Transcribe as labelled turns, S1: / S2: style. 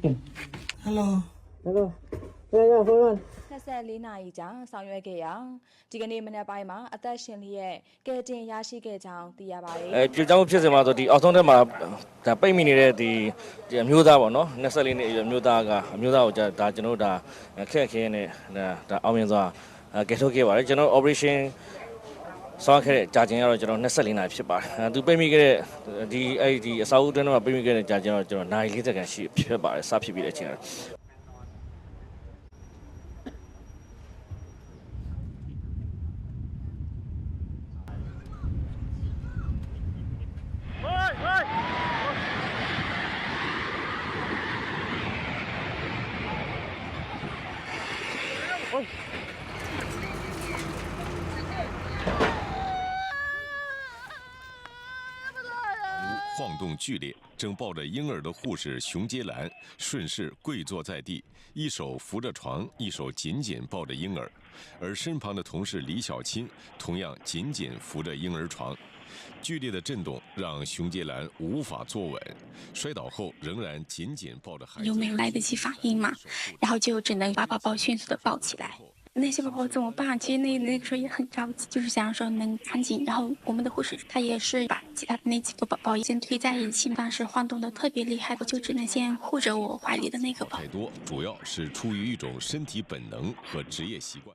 S1: Hello.
S2: Hello. Yeah, hold on.
S3: 24နာရီကြာဆောင်ရွက်ခဲ့ရာဒီကနေ့မနက်ပိုင်းမှာအသက်ရှင်လျက်ကဲတင်ရရှိခဲ့ကြောင်းသိရပါတယ်
S4: ပြကြောင်းဖြစ်စင်မှာဆိုဒီအောက်ဆုံးထဲမှာဒါပိတ်မိနေတဲ့ဒီအမျိုးသားပေါ့နော်24နှစ်အရွယ်မျိုးသားကအမျိုးသားကိုဒါကျွန်တော်တို့ဒါခက်ခဲနဲ့ဒါအောင်မြင်စွာကယ်ထုတ်ခဲ့ပါတယ်ကျွန်တော် operation ဆောက်ခဲ့တဲ့ကြာချင်းကတော့ကျွန်တော်24နာရီဖြစ်ပါတယ်သူပိတ်မိခဲ့တဲ့ဒီအစာအုပ်တွင်းထဲမှာပိတ်မိခဲ့တဲ့ကြာချင်းတော့ကျွန်တော်နိုင်40ခန်းရှိဖြစ်ပါတယ်စဖြစ်ပြီးတဲ့အချိန်
S5: 晃动剧烈，正抱着婴儿的护士熊接兰顺势跪坐在地，一手扶着床，一手紧紧抱着婴儿，而身旁的同事李小青同样紧紧扶着婴儿床。剧烈的震动让熊接兰无法坐稳，摔倒后仍然紧紧抱着孩子。
S6: 又没有来得及反应嘛，然后就只能把宝宝迅速的抱起来。那些宝宝怎么办？其实那个时候也很着急，就是想说能赶紧。然后我们的护士她也是把其他的那几个宝宝先推在一起，当时晃动的特别厉害，我就只能先护着我怀里的那个宝宝。
S5: 太多，主要是出于一种身体本能和职业习惯。